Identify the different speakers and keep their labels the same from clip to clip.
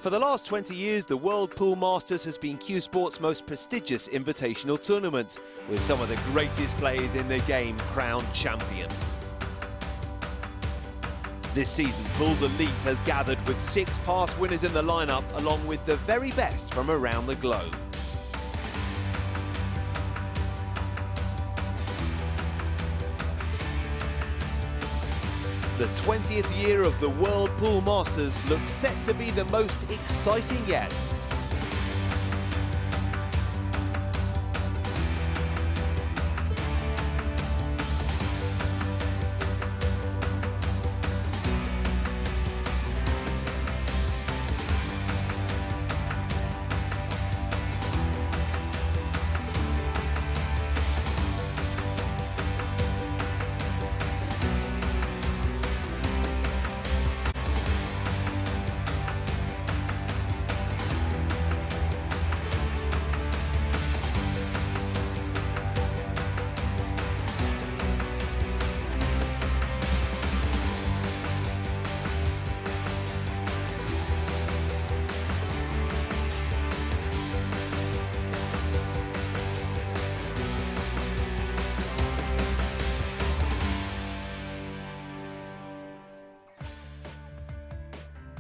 Speaker 1: For the last 20 years, the World Pool Masters has been Q Sport's most prestigious invitational tournament, with some of the greatest players in the game crowned champion. This season, Pool's elite has gathered with 6 past winners in the lineup, along with the very best from around the globe. The 20th year of the World Pool Masters looks set to be the most exciting yet.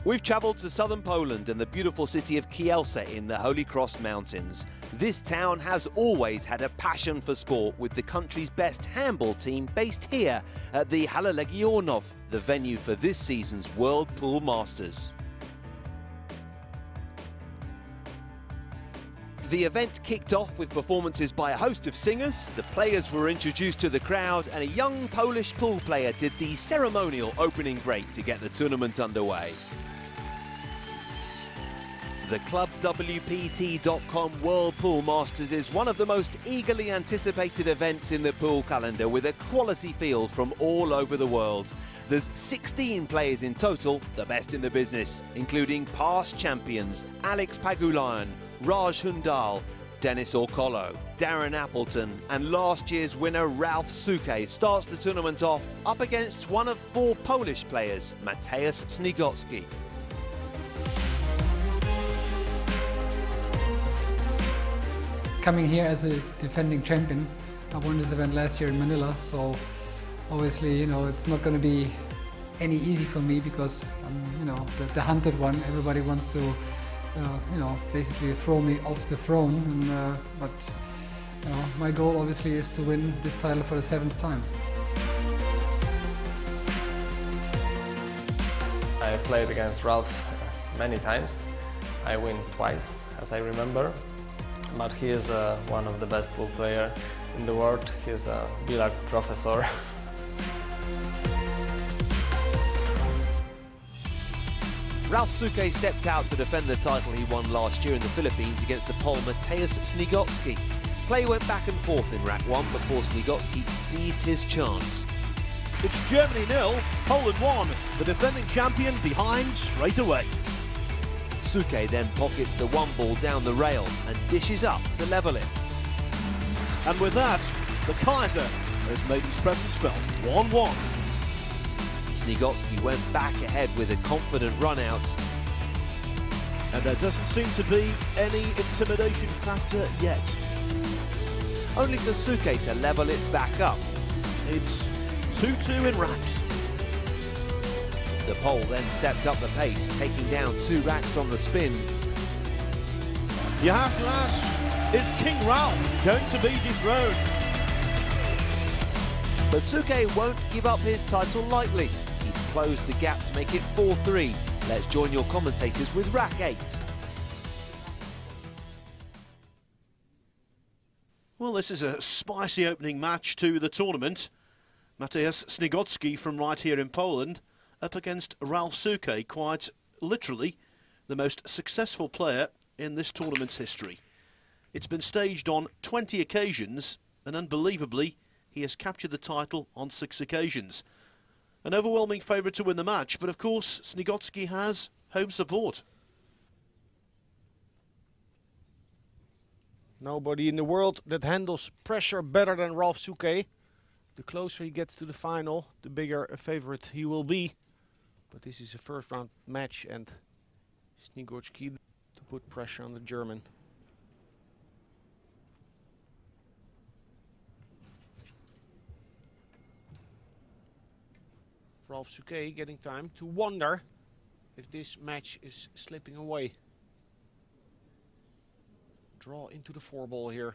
Speaker 1: We've travelled to southern Poland and the beautiful city of Kielce in the Holy Cross Mountains. This town has always had a passion for sport, with the country's best handball team based here at the Hala Legionów, the venue for this season's World Pool Masters. The event kicked off with performances by a host of singers, the players were introduced to the crowd, and a young Polish pool player did the ceremonial opening break to get the tournament underway. The ClubWPT.com World Pool Masters is one of the most eagerly anticipated events in the pool calendar, with a quality field from all over the world. There's 16 players in total, the best in the business, including past champions Alex Pagulayan, Raj Hundal, Dennis Orkolo, Darren Appleton, and last year's winner Ralph Souquet starts the tournament off up against one of 4 Polish players, Mateusz Sniegocki.
Speaker 2: Coming here as a defending champion, I won this event last year in Manila, so obviously, you know, it's not going to be any easy for me because I'm, you know, the hunted one. Everybody wants to, you know, basically throw me off the throne, and, but you know, my goal obviously is to win this title for the 7th time.
Speaker 3: I played against Ralph many times. I win twice, as I remember. But he is one of the best pool players in the world. He's a billiard professor.
Speaker 1: Ralph Souquet stepped out to defend the title he won last year in the Philippines against the Pole Mateusz Sniegocki. Play went back and forth in rack 1 before Sniegocki seized his chance.
Speaker 4: It's Germany 0, Poland 1. The defending champion behind straight away.
Speaker 1: Souquet then pockets the 1 ball down the rail and dishes up to level it.
Speaker 4: And with that, the Kaiser has made his presence felt. 1-1.
Speaker 1: Sniegocki went back ahead with a confident run out.
Speaker 4: And there doesn't seem to be any intimidation factor yet.
Speaker 1: Only for Souquet to level it back up.
Speaker 4: It's 2-2 in racks.
Speaker 1: The Pole then stepped up the pace, taking down 2 racks on the spin.
Speaker 4: You have to ask, is King Ralph going to be dethroned?
Speaker 1: But Souquet won't give up his title lightly. He's closed the gap to make it 4-3. Let's join your commentators with rack 8.
Speaker 4: Well, this is a spicy opening match to the tournament. Mateusz Sniegocki from right here in Poland up against Ralph Souquet, quite literally the most successful player in this tournament's history. It's been staged on 20 occasions, and unbelievably, he has captured the title on 6 occasions. An overwhelming favourite to win the match, but of course, Sniegocki has home support.
Speaker 5: Nobody in the world that handles pressure better than Ralph Souquet. The closer he gets to the final, the bigger a favorite he will be. But this is a first round match, and Sniegocki to put pressure on the German. Ralph Souquet getting time to wonder if this match is slipping away. Draw into the 4-ball here.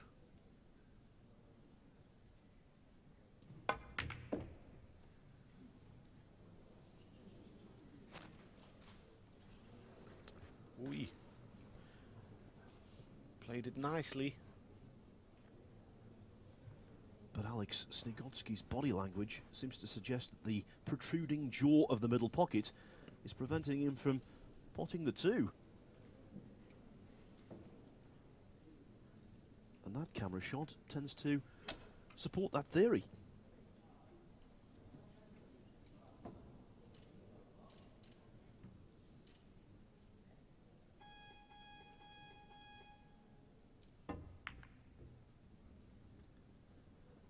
Speaker 5: Oei. Played it nicely.
Speaker 4: But Alex, Sniegocki's body language seems to suggest that the protruding jaw of the middle pocket is preventing him from potting the 2. And that camera shot tends to support that theory.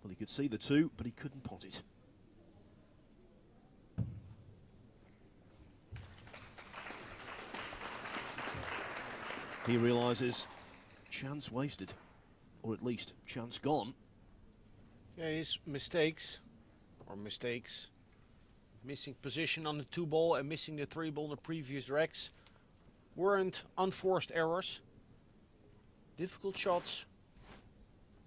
Speaker 4: Well, he could see the 2, but he couldn't pot it. He realises chance wasted, or at least chance gone.
Speaker 5: Yeah, his mistakes, missing position on the 2-ball and missing the 3-ball in the previous racks, weren't unforced errors. Difficult shots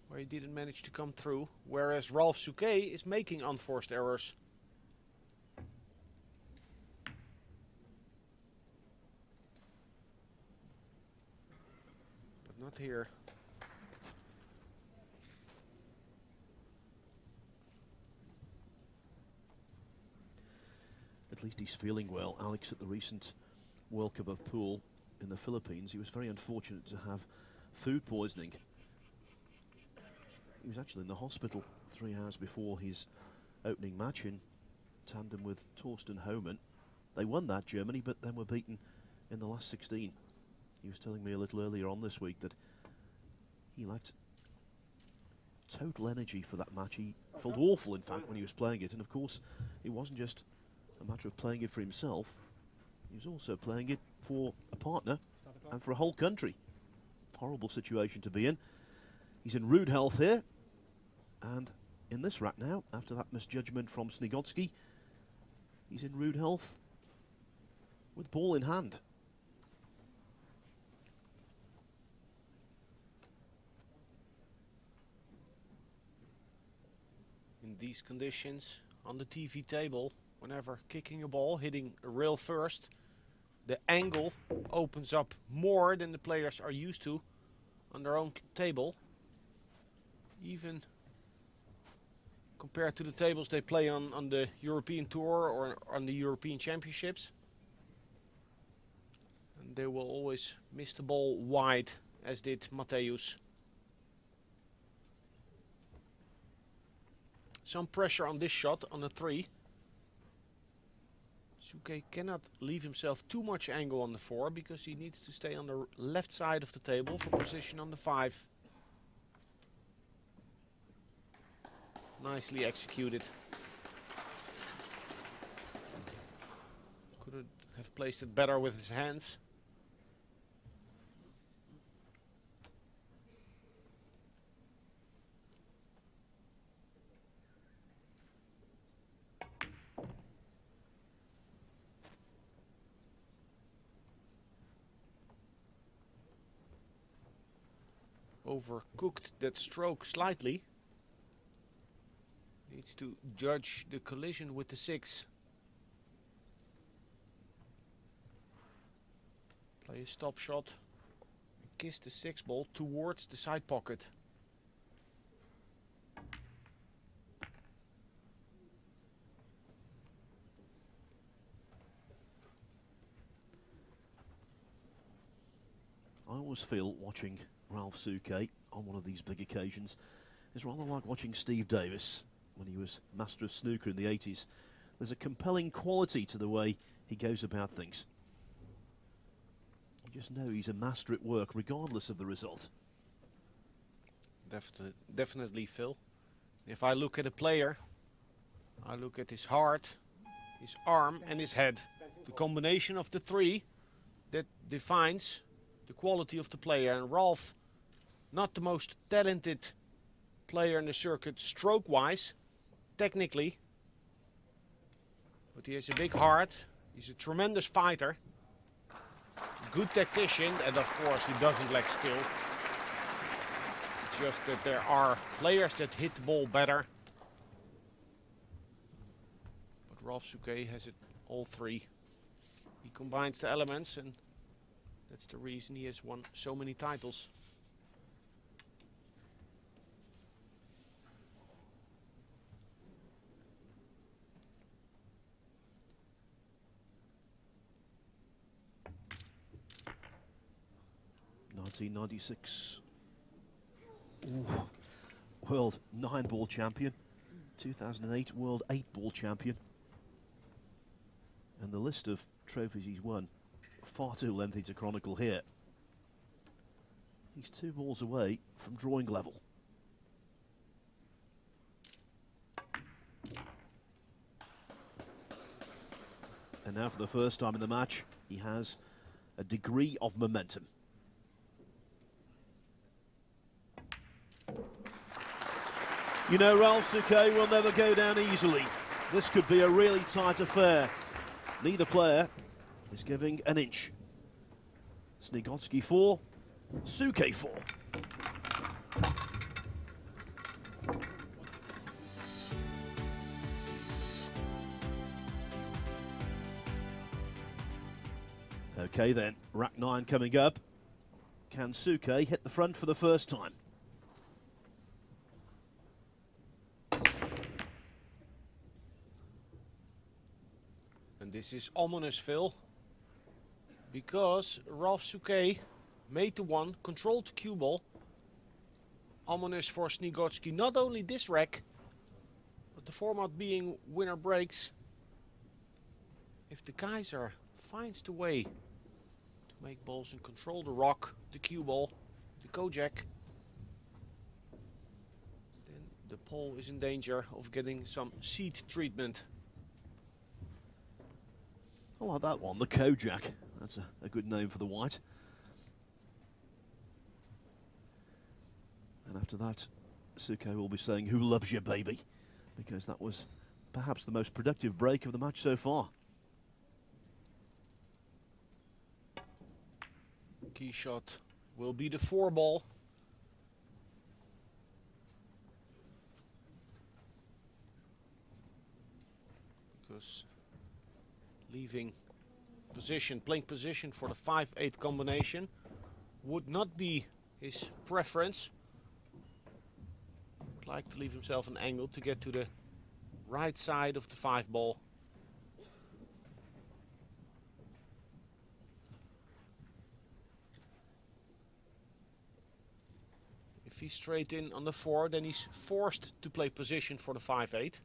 Speaker 5: where he didn't manage to come through, whereas Ralph Souquet is making unforced errors. But not here.
Speaker 4: At least he's feeling well. Alex, at the recent World Cup of Pool in the Philippines, he was very unfortunate to have food poisoning. He was actually in the hospital 3 hours before his opening match in tandem with Torsten Homan. They won that, Germany, but then were beaten in the last 16. He was telling me a little earlier on this week that he lacked total energy for that match. He felt awful, in fact, when he was playing it. And of course, it wasn't just a matter of playing it for himself. He was also playing it for a partner and for a whole country. Horrible situation to be in. He's in rude health here. And in this rack now, after that misjudgment from Sniegocki, he's in rude health with ball in hand.
Speaker 5: In these conditions, on the TV table, whenever kicking a ball, hitting a rail first, the angle opens up more than the players are used to on their own table. Even compared to the tables they play on the European Tour or on the European Championships. And they will always miss the ball wide, as did Mateusz. Some pressure on this shot, on the 3. Souquet cannot leave himself too much angle on the 4 because he needs to stay on the left side of the table for position on the 5. Nicely executed. Could have placed it better with his hands. Overcooked that stroke slightly. Needs to judge the collision with the 6. Play a stop shot. Kiss the 6-ball towards the side pocket.
Speaker 4: I always feel watching Ralph Souquet on one of these big occasions is rather like watching Steve Davis when he was master of snooker in the 80s. There's a compelling quality to the way he goes about things. You just know he's a master at work regardless of the result.
Speaker 5: Definitely, Phil. If I look at a player, I look at his heart, his arm and his head. The combination of the 3 that defines the quality of the player. And Ralph, not the most talented player in the circuit stroke-wise, technically, but he has a big heart. He's a tremendous fighter, good tactician, and of course he doesn't lack skill. It's just that there are players that hit the ball better. But Ralph Souquet has it all three. He combines the elements, and that's the reason he has won so many titles.
Speaker 4: '96 World 9-ball champion, 2008 World 8-ball champion. And the list of trophies he's won, far too lengthy to chronicle here. He's 2 balls away from drawing level. And now for the first time in the match, he has a degree of momentum. You know, Ralph Souquet will never go down easily. This could be a really tight affair. Neither player is giving an inch. Sniegocki 4, Souquet 4. Okay then, rack 9 coming up. Can Souquet hit the front for the first time?
Speaker 5: And this is ominous, Phil, because Ralph Souquet made the one, controlled the cue ball. Ominous for Sniegocki, not only this rack, but the format being winner breaks. If the Kaiser finds the way to make balls and control the rock, the cue ball, the Kojak, then the pole is in danger of getting some seed treatment.
Speaker 4: I like that one, the Kojak. That's a good name for the white. And after that, Souquet will be saying, "Who loves you, baby?" Because that was perhaps the most productive break of the match so far.
Speaker 5: Key shot will be the 4 ball. Because leaving position, playing position for the 5-8 combination would not be his preference. Would like to leave himself an angle to get to the right side of the 5 ball. If he's straight in on the 4, then he's forced to play position for the 5-8.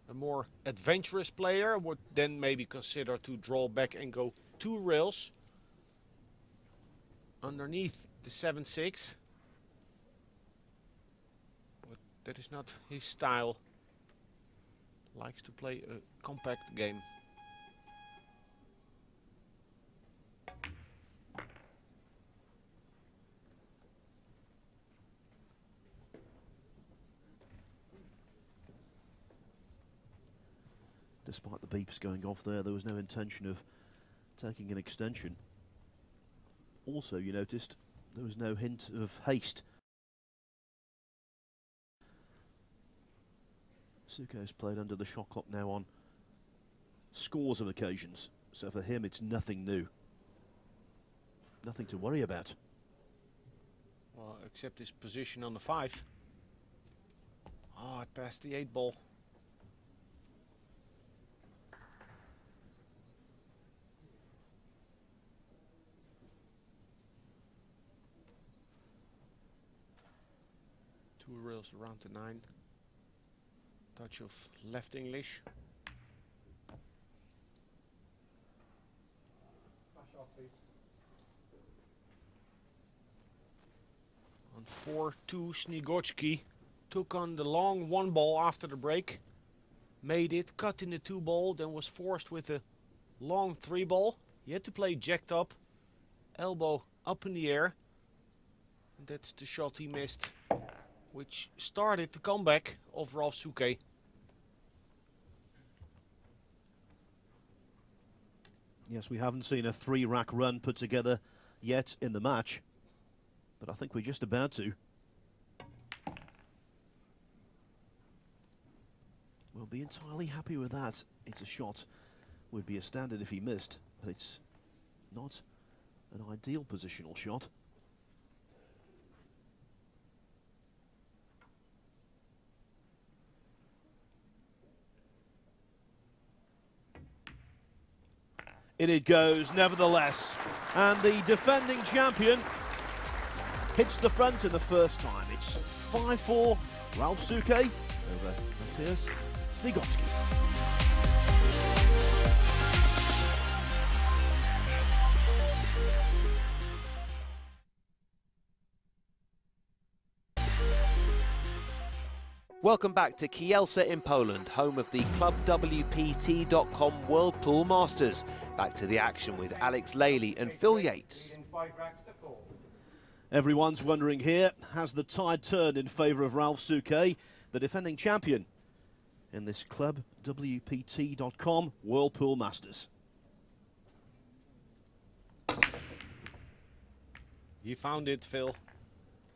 Speaker 5: A more adventurous player would then maybe consider to draw back and go 2 rails underneath the 7-6. But that is not his style. Likes to play a compact game.
Speaker 4: Despite the beeps going off there was no intention of taking an extension. Also, you noticed there was no hint of haste. Souquet has played under the shot clock now on scores of occasions, so for him it's nothing new. Nothing to worry about.
Speaker 5: Well, except his position on the 5. Oh, it passed the 8 ball. Rails around the 9. Touch of left English. On 4-2, Sniegocki took on the long 1 ball after the break. made it, cut in the 2-ball, then was forced with a long 3-ball. He had to play jacked up, elbow up in the air. And that's the shot he missed, which started the comeback of Ralf Souquet.
Speaker 4: Yes, we haven't seen a 3-rack run put together yet in the match, but I think we're just about to. We'll be entirely happy with that. It's a shot. Would be a standard if he missed, but it's not an ideal positional shot. In it goes, nevertheless, and the defending champion hits the front in the first time. It's 5-4, Ralf Souquet over Matthias Sniegocki.
Speaker 1: Welcome back to Kielce in Poland, home of the ClubWPT.com World Pool Masters. Back to the action with Alex Lely and Phil Yates.
Speaker 4: Everyone's wondering here, has the tide turned in favour of Ralf Souquet, the defending champion in this ClubWPT.com World Pool Masters?
Speaker 5: He found it, Phil.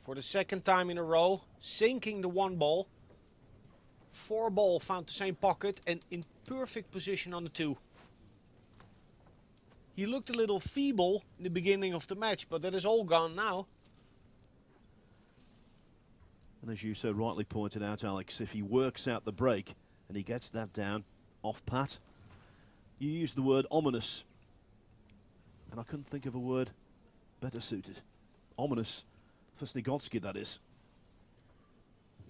Speaker 5: For the second time in a row, sinking the 1-ball. 4-ball found the same pocket and in perfect position on the 2. He looked a little feeble in the beginning of the match, but that is all gone now.
Speaker 4: And as you so rightly pointed out, Alex, if he works out the break and he gets that down off pat, you used the word ominous. And I couldn't think of a word better suited. Ominous for Sniegocki, that is.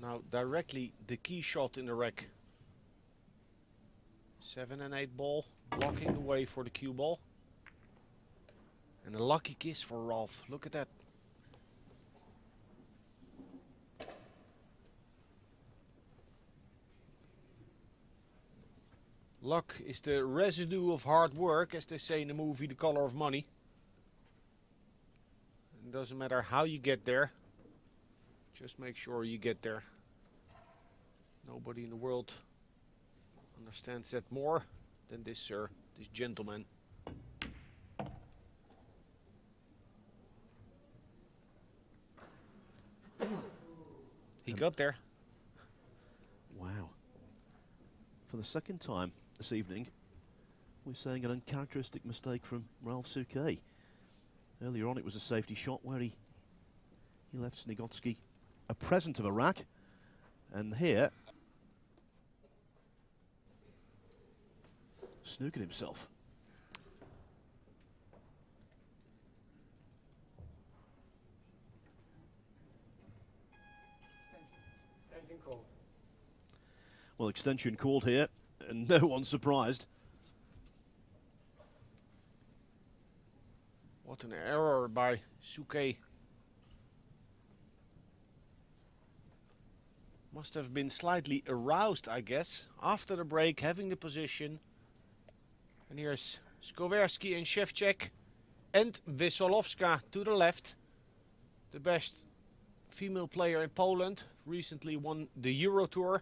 Speaker 5: Now directly the key shot in the rack. 7 and 8 ball, blocking the way for the cue ball. And a lucky kiss for Ralf. Look at that. Luck is the residue of hard work, as they say in the movie The Color of Money. It doesn't matter how you get there, just make sure you get there. Nobody in the world understands that more than this sir, this gentleman. He got there.
Speaker 4: Wow. For the second time this evening, we're saying an uncharacteristic mistake from Ralf Souquet. Earlier on it was a safety shot where he left Sniegocki a present of a rack, and here snookered himself.
Speaker 3: Extension called.
Speaker 4: Well, extension called here, and no one's surprised.
Speaker 5: What an error by Souquet. Must have been slightly aroused, I guess, after the break, having the position. And here's Skowerski and Shevchek and Wesolowska to the left. The best female player in Poland, recently won the Euro Tour.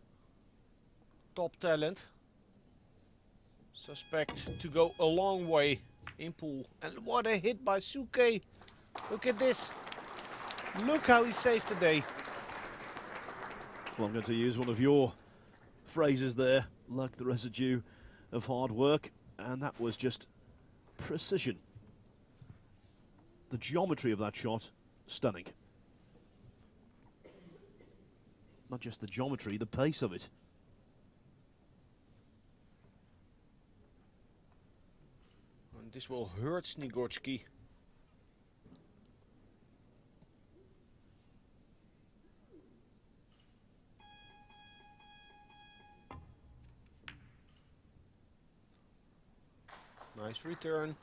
Speaker 5: Top talent. Suspect to go a long way in pool. And what a hit by Souquet. Look at this. Look how he saved the day.
Speaker 4: Well, I'm going to use one of your phrases there, luck, the residue of hard work, and that was just precision. The geometry of that shot, stunning. Not just the geometry, the pace of it.
Speaker 5: And this will hurt Sniegocki. Nice return.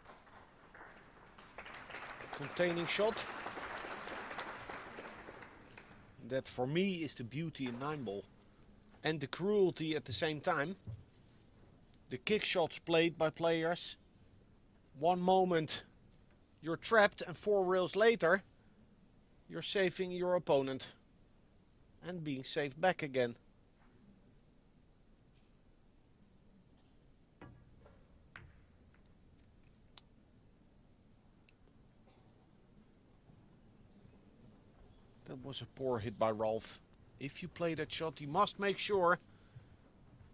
Speaker 5: Containing shot. That for me is the beauty in 9-ball. And the cruelty at the same time. the kick shots played by players. One moment you're trapped and 4 rails later you're saving your opponent and being saved back again. That was a poor hit by Ralph. If you play that shot, you must make sure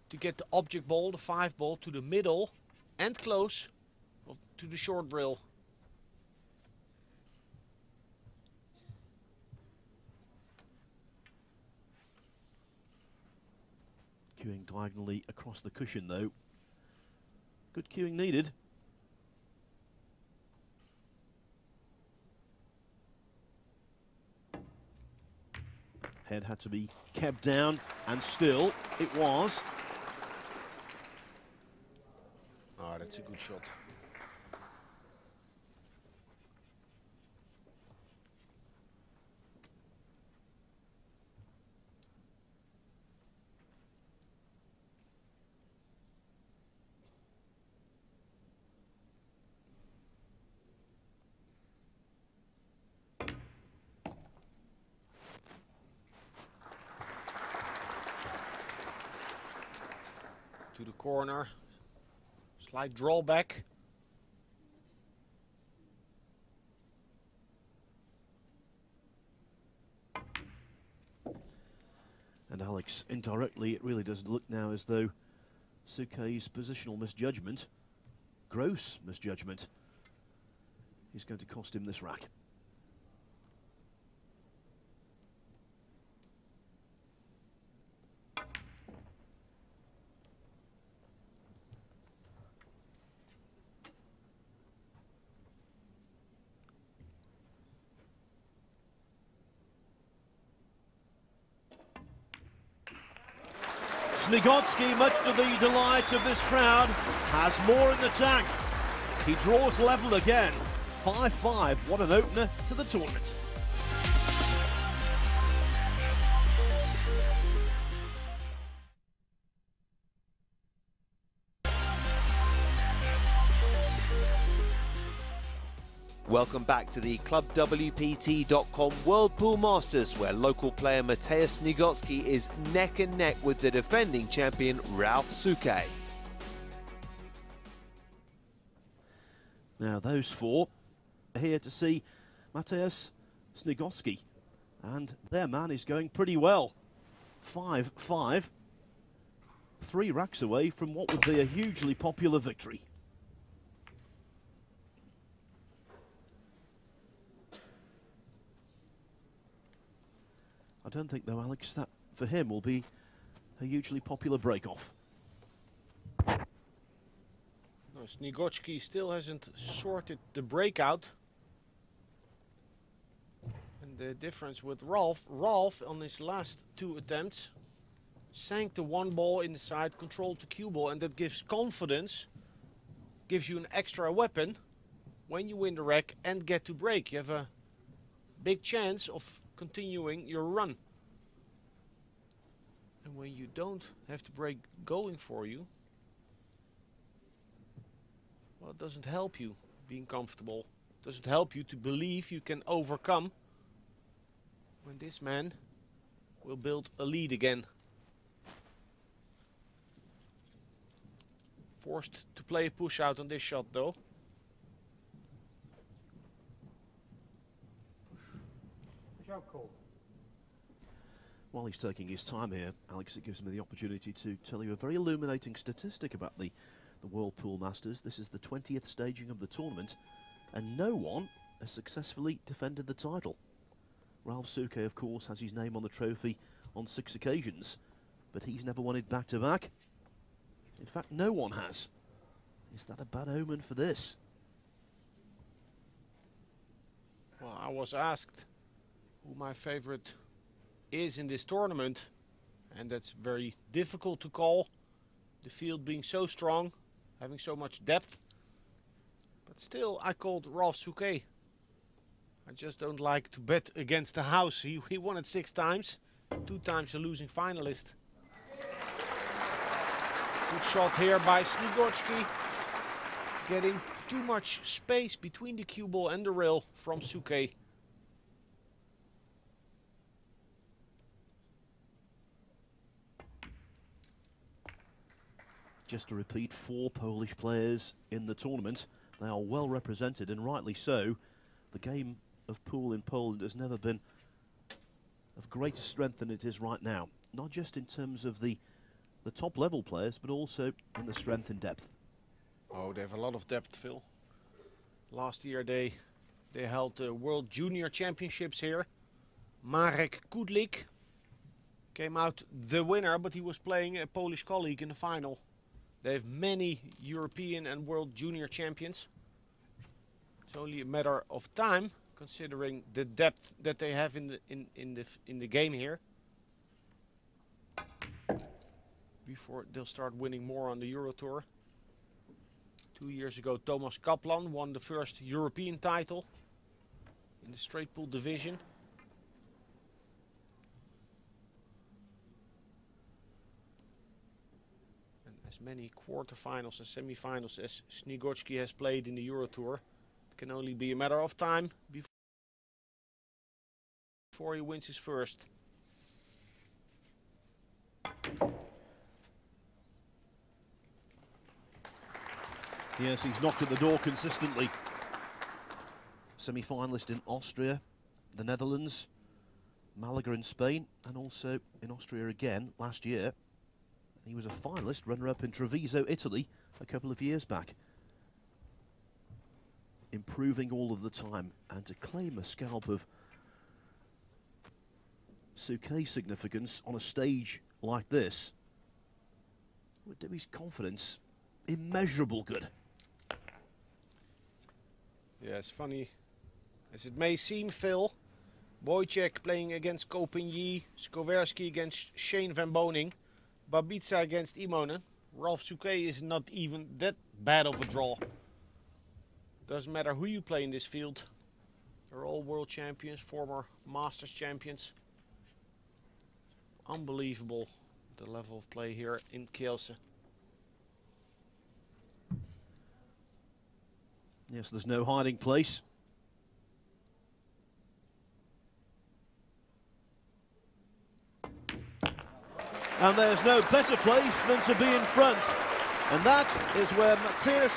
Speaker 5: to get the object ball, the 5 ball, to the middle and close to the short rail.
Speaker 4: Cueing diagonally across the cushion though. Good cueing needed. Head had to be kept down, and still it was.
Speaker 5: Oh, that's a good shot. To the corner, slight drawback.
Speaker 4: And Alex, indirectly, it really does look now as though Souquet's positional misjudgment, gross misjudgment, is going to cost him this rack. Sniegocki, much to the delight of this crowd, has more in the tank. He draws level again. 5-5, what an opener to the tournament.
Speaker 1: Welcome back to the ClubWPT.com World Pool Masters, where local player Mateusz Sniegocki is neck and neck with the defending champion Ralph Souquet.
Speaker 4: Now those 4 are here to see Mateusz Sniegocki, and their man is going pretty well. 5-5, 3 racks away from what would be a hugely popular victory. I don't think, though, Alex, that for him will be a hugely popular break-off.
Speaker 5: No, Sniegocki still hasn't sorted the breakout. And the difference with Ralph on his last 2 attempts sank the 1 ball in the side, controlled the cue ball, and that gives confidence, gives you an extra weapon when you win the rack and get to break. You have a big chance of continuing your run. And when you don't have the break going for you, well, it doesn't help you being comfortable. It doesn't help you to believe you can overcome when this man will build a lead again. Forced to play a push out on this shot though.
Speaker 4: While he's taking his time here, Alex, it gives me the opportunity to tell you a very illuminating statistic about the World Pool Masters. This is the 20th staging of the tournament, and no one has successfully defended the title. Ralph Souquet, of course, has his name on the trophy on 6 occasions, but he's never won it back-to-back. In fact, no one has. Is that a bad omen for this?
Speaker 5: Well, I was asked who my favorite is in this tournament, and that's very difficult to call. The field being so strong, having so much depth. But still, I called Ralph Souquet. I just don't like to bet against the house. He won it 6 times, 2 times a losing finalist. Good shot here by Sniegocki. Getting too much space between the cue ball and the rail from Souquet.
Speaker 4: Just to repeat, 4 Polish players in the tournament. They are well represented, and rightly so. The game of pool in Poland has never been of greater strength than it is right now. Not just in terms of the top level players, but also in the strength and depth.
Speaker 5: Oh, they have a lot of depth, Phil. Last year they held the World Junior Championships here. Marek Kudlik came out the winner, but he was playing a Polish colleague in the final. They have many European and World Junior champions. It's only a matter of time, considering the depth that they have in the game here, before they'll start winning more on the Euro Tour. 2 years ago, Thomas Kaplan won the first European title in the straight pool division. And as many quarterfinals and semifinals as Sniegocki has played in the Euro Tour, it can only be a matter of time before he wins his first.
Speaker 4: Yes, he's knocked at the door consistently. Semi-finalist in Austria, the Netherlands, Malaga in Spain, and also in Austria again last year. He was a finalist, runner-up in Treviso, Italy, a couple of years back. Improving all of the time, and to claim a scalp of Souquet significance on a stage like this would do his confidence immeasurable good.
Speaker 5: Yeah, it's funny as it may seem, Phil. Wojciech playing against Kopinyi, Skowerski against Shane van Boning, Babica against Imonen. Ralf Souquet is not even that bad of a draw. Doesn't matter who you play in this field. They're all world champions, former Masters champions. Unbelievable, the level of play here in Kielce.
Speaker 4: Yes, there's no hiding place. And there's no better place than to be in front. And that is where Matthias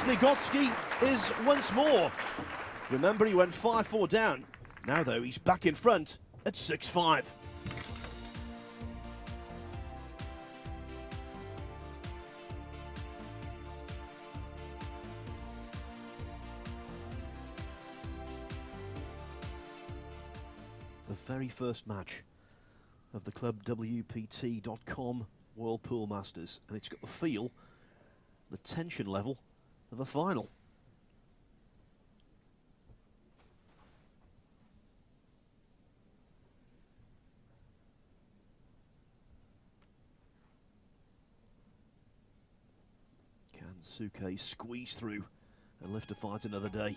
Speaker 4: Sniegocki is once more. Remember, he went 5-4 down. Now, though, he's back in front at 6-5. The very first match of the club WPT.com World Pool Masters, and it's got the feel, the tension level of a final. Can Souquet squeeze through and live to fight another day?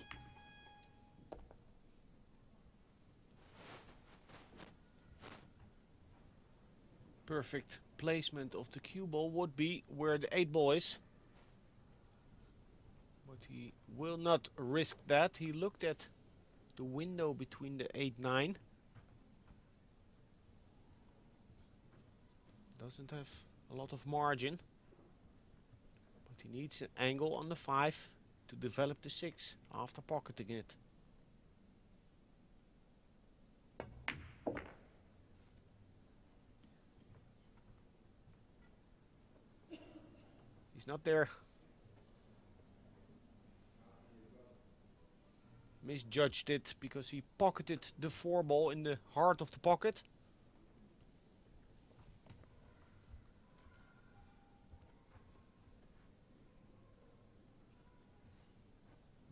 Speaker 5: Perfect placement of the cue ball would be where the 8 ball is. But he will not risk that. He looked at the window between the 8-9. Doesn't have a lot of margin. But he needs an angle on the 5 to develop the 6 after pocketing it. He's not there. Misjudged it because he pocketed the 4 ball in the heart of the pocket.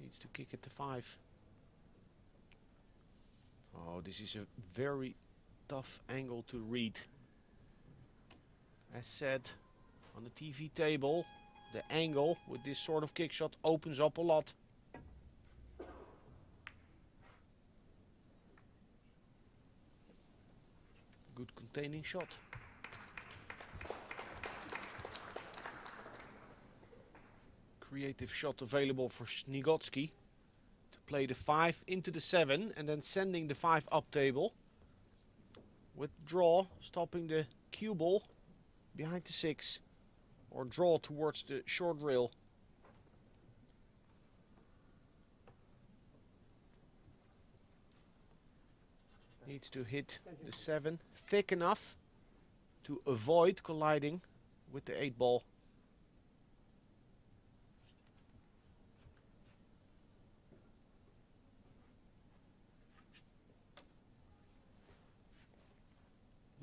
Speaker 5: Needs to kick it to 5. Oh, this is a very tough angle to read. As said, on the TV table, the angle with this sort of kick shot opens up a lot. Good containing shot. creative shot available for Sniegocki to play the 5 into the 7 and then sending the 5 up table. With draw, stopping the cue ball behind the 6 or draw towards the short rail. Needs to hit the 7 thick enough to avoid colliding with the 8 ball.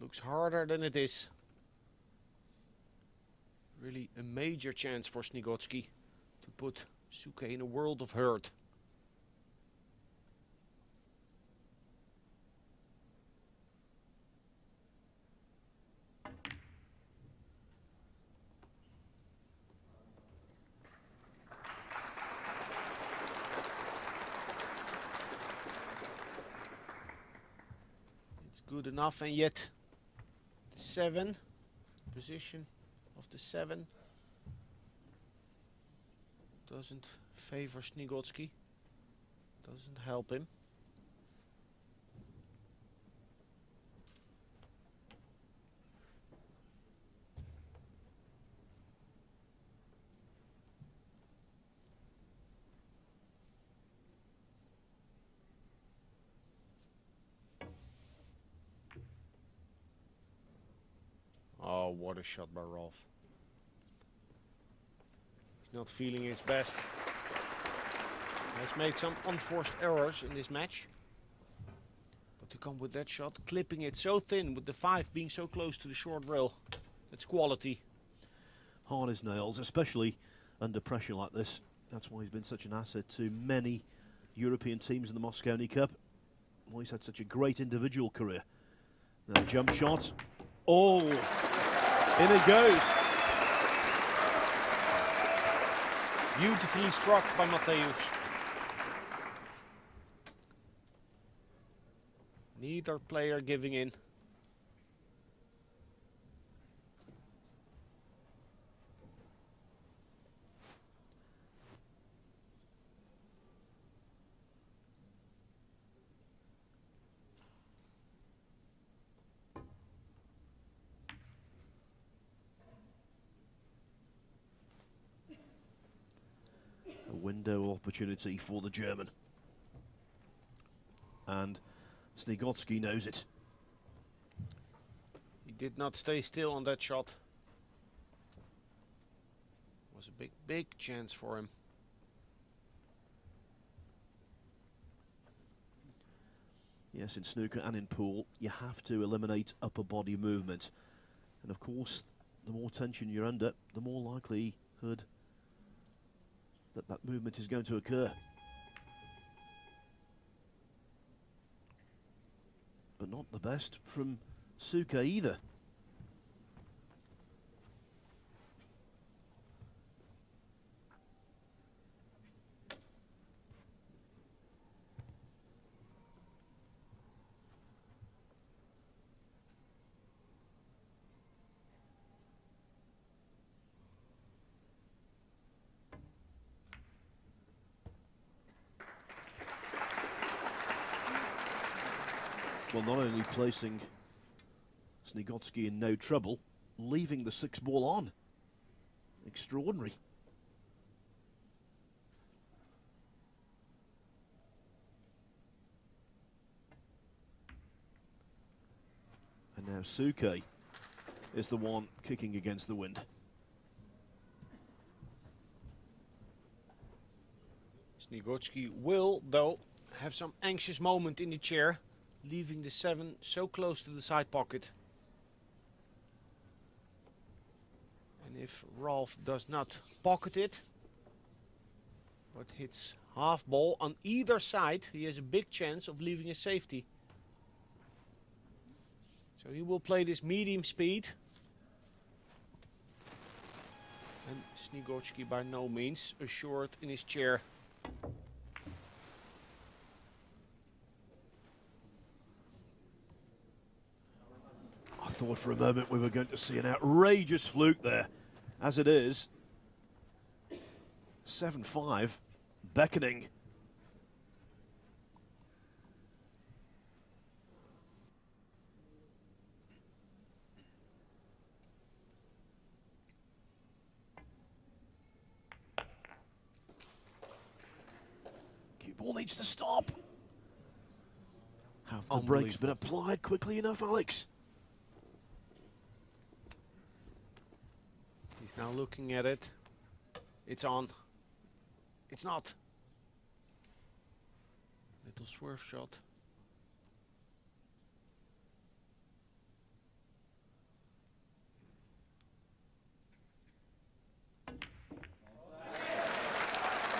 Speaker 5: Looks harder than it is. Really a major chance for Sniegocki to put Souquet in a world of hurt. It's good enough, and yet the 7 position of the 7 doesn't favor Sniegocki, doesn't help him. Oh, what a shot by Rolf. He's not feeling his best. Has made some unforced errors in this match. But to come with that shot, clipping it so thin with the 5 being so close to the short rail, that's quality.
Speaker 4: Hard as nails, especially under pressure like this. That's why he's been such an asset to many European teams in the Mosconi Cup. Why he's had such a great individual career. Now jump shot. Oh! In it goes.
Speaker 5: Beautifully struck by Mateusz. Neither player giving in.
Speaker 4: Window opportunity for the German. And Sniegocki knows it.
Speaker 5: He did not stay still on that shot. It was a big chance for him.
Speaker 4: Yes, in snooker and in pool, you have to eliminate upper body movement. And of course, the more tension you're under, the more likelihood that movement is going to occur. But not the best from Souquet either. Well, not only placing Sniegocki in no trouble, leaving the 6 ball on. Extraordinary. And now Souquet is the one kicking against the wind.
Speaker 5: Sniegocki will, though, have some anxious moment in the chair, leaving the 7 so close to the side pocket. And if Rolf does not pocket it, but hits half ball on either side, he has a big chance of leaving a safety. So he will play this medium speed. And Sniegocki by no means assured in his chair.
Speaker 4: I thought for a moment we were going to see an outrageous fluke there. As it is, 7-5, beckoning. Cue ball needs to stop. Have the brakes been applied quickly enough, Alex?
Speaker 5: He's now looking at it. It's on. It's not. Little swerve shot.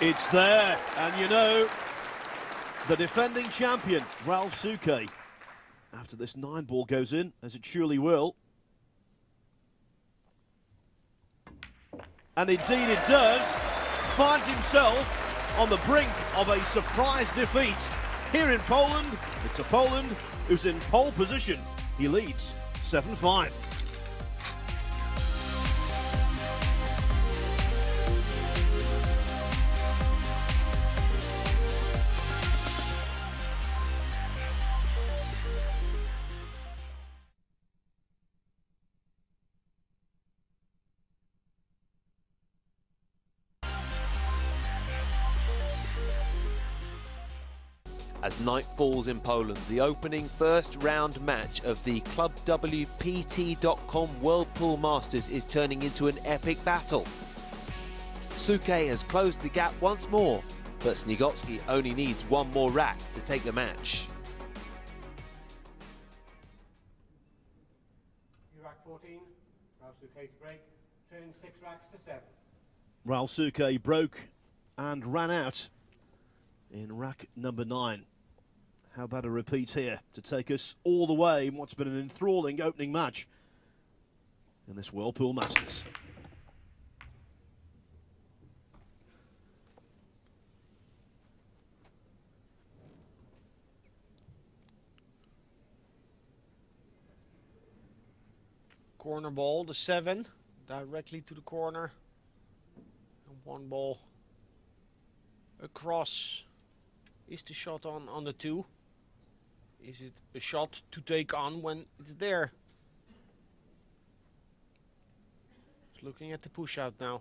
Speaker 4: It's there, and you know, the defending champion, Ralph Souquet, after this 9-ball goes in, as it surely will. And indeed it does, finds himself on the brink of a surprise defeat. Here in Poland, it's a Poland who's in pole position. He leads 7-5.
Speaker 1: As night falls in Poland, the opening first round match of the ClubWPT.com World Pool Masters is turning into an epic battle. Souquet has closed the gap once more, but Sniegocki only needs one more rack to take the match.
Speaker 6: Rack 14, Ralph Souquet's break, trailing 6 racks to 7.
Speaker 4: Ralph Souquet broke and ran out in rack number 9. How about a repeat here to take us all the way in what's been an enthralling opening match in this World Pool Masters.
Speaker 5: Corner ball, the 7, directly to the corner. And 1 ball across. Is the shot on the 2? Is it a shot to take on when it's there? It's looking at the push out now.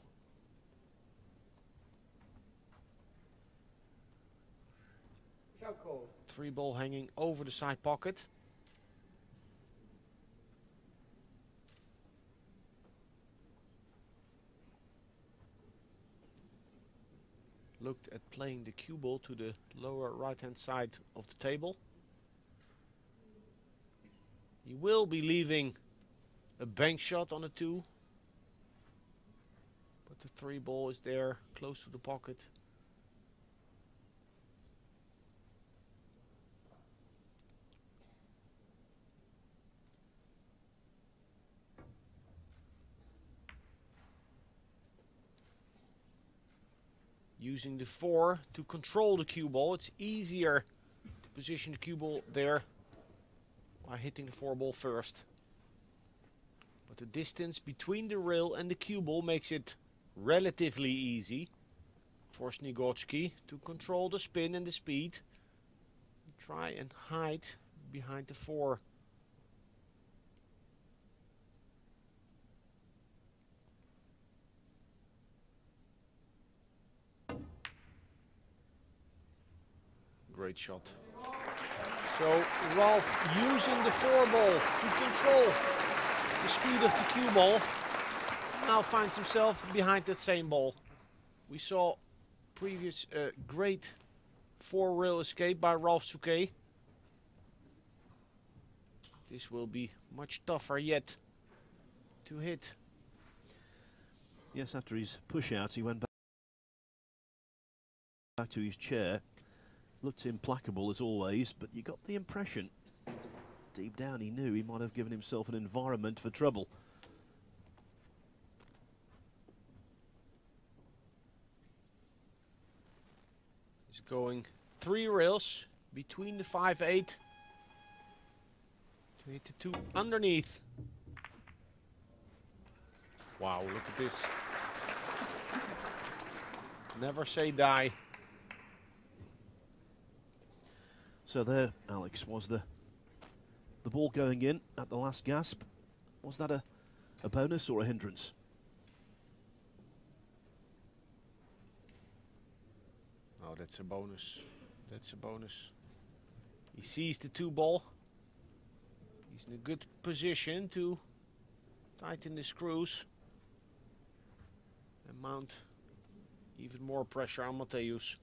Speaker 6: Push out call.
Speaker 5: 3 ball hanging over the side pocket. Looked at playing the cue ball to the lower right hand side of the table. He will be leaving a bank shot on a 2, but the 3 ball is there close to the pocket. Using the 4 to control the cue ball. It's easier to position the cue ball there by hitting the 4 ball first. But the distance between the rail and the cue ball makes it relatively easy for Sniegocki to control the spin and the speed. Try and hide behind the 4. Great shot. So Ralph using the 4 ball to control the speed of the cue ball. Now finds himself behind that same ball. We saw previous great 4 rail escape by Ralph Souquet. This will be much tougher yet to hit.
Speaker 4: Yes, after his push out, he went back to his chair. Looked implacable as always, but you got the impression deep down he knew he might have given himself an environment for trouble.
Speaker 5: He's going 3 rails between the 5-8 to hit the 2 underneath. Wow, look at this. Never say die.
Speaker 4: So there, Alex, was the ball going in at the last gasp. Was that a bonus or a hindrance?
Speaker 5: Oh, that's a bonus. That's a bonus. He sees the 2-ball. He's in a good position to tighten the screws and mount even more pressure on Mateusz.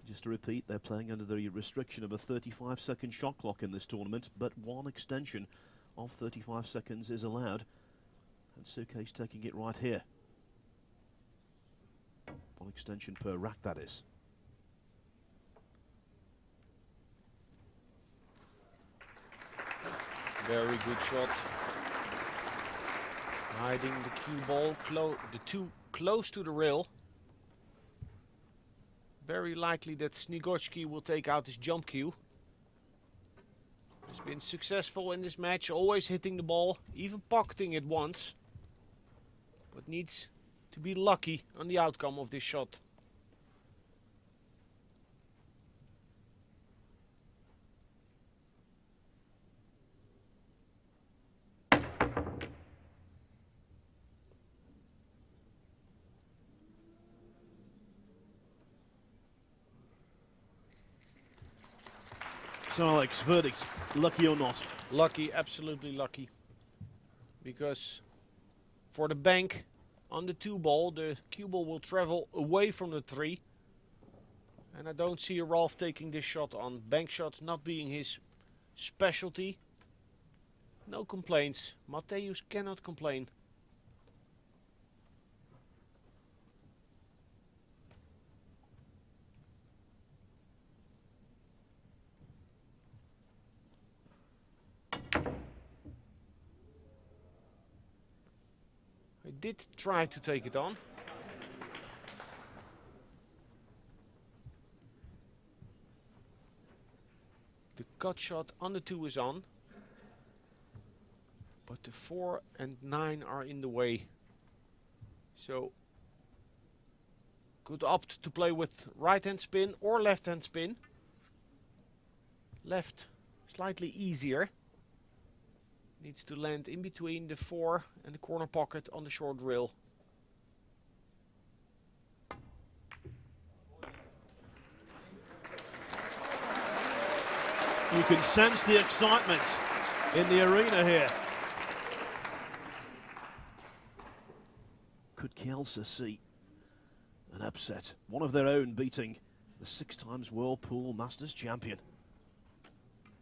Speaker 4: Just to repeat, they're playing under the restriction of a 35-second shot clock in this tournament, but one extension of 35 seconds is allowed. And Souquet's taking it right here. One extension per rack, that is.
Speaker 5: Very good shot. Hiding the cue ball, close to the rail. Very likely that Sniegocki will take out his jump cue. He's been successful in this match, always hitting the ball, even pocketing it once. But needs to be lucky on the outcome of this shot.
Speaker 4: So Alex, verdict, lucky or not?
Speaker 5: Lucky, absolutely lucky. Because for the bank on the 2-ball, the cue ball will travel away from the 3. And I don't see Ralph taking this shot on. Bank shots not being his specialty. No complaints. Mateusz cannot complain. I did try to take it on. The cut shot on the 2 is on. But the 4 and 9 are in the way. So could opt to play with right hand spin or left hand spin. Left slightly easier. Needs to land in between the 4 and the corner pocket on the short rail.
Speaker 4: You can sense the excitement in the arena here. Could Kielce see an upset? One of their own beating the 6-times World Pool Masters champion.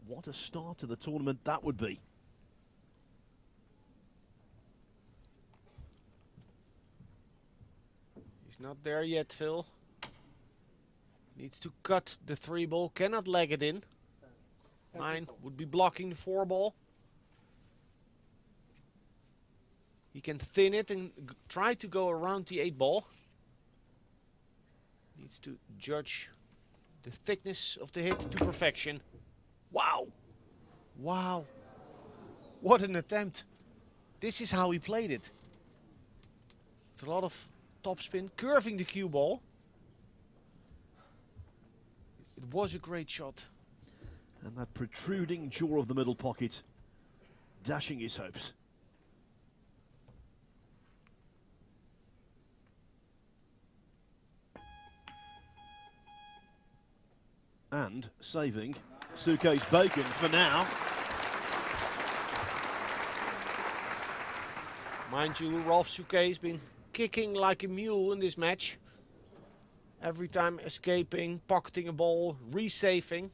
Speaker 4: What a start to the tournament that would be.
Speaker 5: He's not there yet, Phil. Needs to cut the 3-ball, cannot leg it in. 9 would be blocking the 4-ball. He can thin it and try to go around the 8-ball. Needs to judge the thickness of the hit to perfection. Wow! Wow! What an attempt! This is how he played it. With a lot of topspin, curving the cue ball. It was a great shot.
Speaker 4: And that protruding jaw of the middle pocket, dashing his hopes. And saving Souquet's bacon for now.
Speaker 5: Mind you, Ralph Souquet has been kicking like a mule in this match. Every time escaping, pocketing a ball, resaving.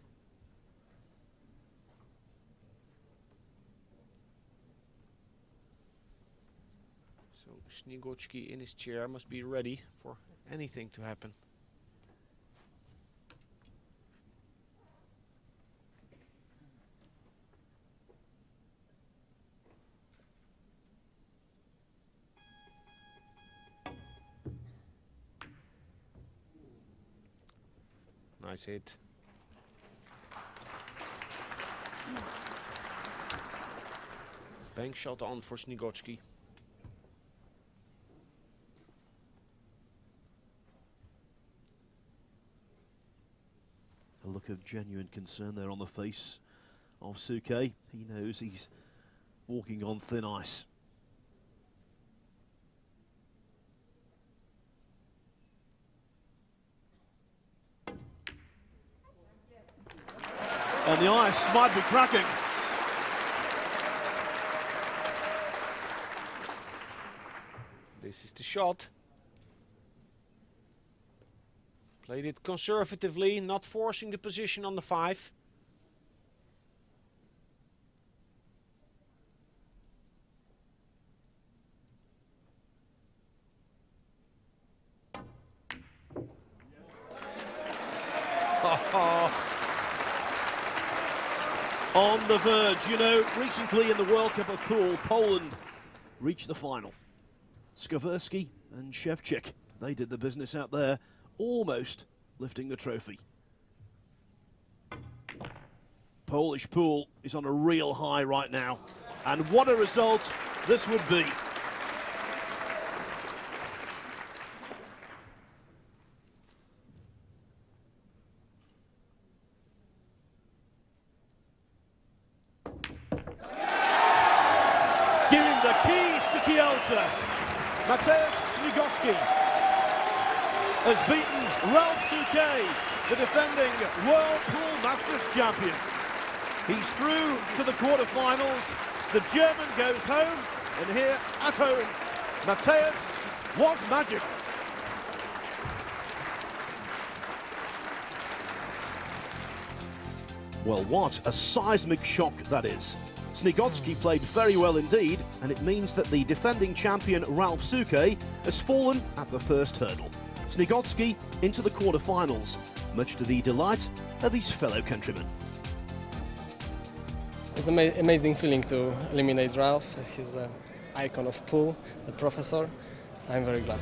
Speaker 5: So Sniegocki in his chair must be ready for anything to happen. Nice hit. Bank shot on for Sniegocki.
Speaker 4: look of genuine concern there on the face of Souquet. He knows he's walking on thin ice. And the ice might be cracking.
Speaker 5: This is the shot. Played it conservatively, not forcing the position on the 5.
Speaker 4: On the verge, you know, recently in the World Cup of Pool, Poland reached the final. Sniegocki and Shevchik, they did the business out there, almost lifting the trophy. Polish pool is on a real high right now, and what a result this would be. Giving the keys to Kielce, Sniegocki has beaten Ralph Souquet, the defending World Pool Masters champion. He's through to the quarterfinals. The German goes home, and here at home, Matthias was magic. Well, what a seismic shock that is. Sniegocki played very well indeed, and it means that the defending champion Ralph Souquet has fallen at the first hurdle. Sniegocki into the quarterfinals, much to the delight of his fellow countrymen.
Speaker 3: It's an amazing feeling to eliminate Ralph. He's an icon of pool, the professor. I'm very glad.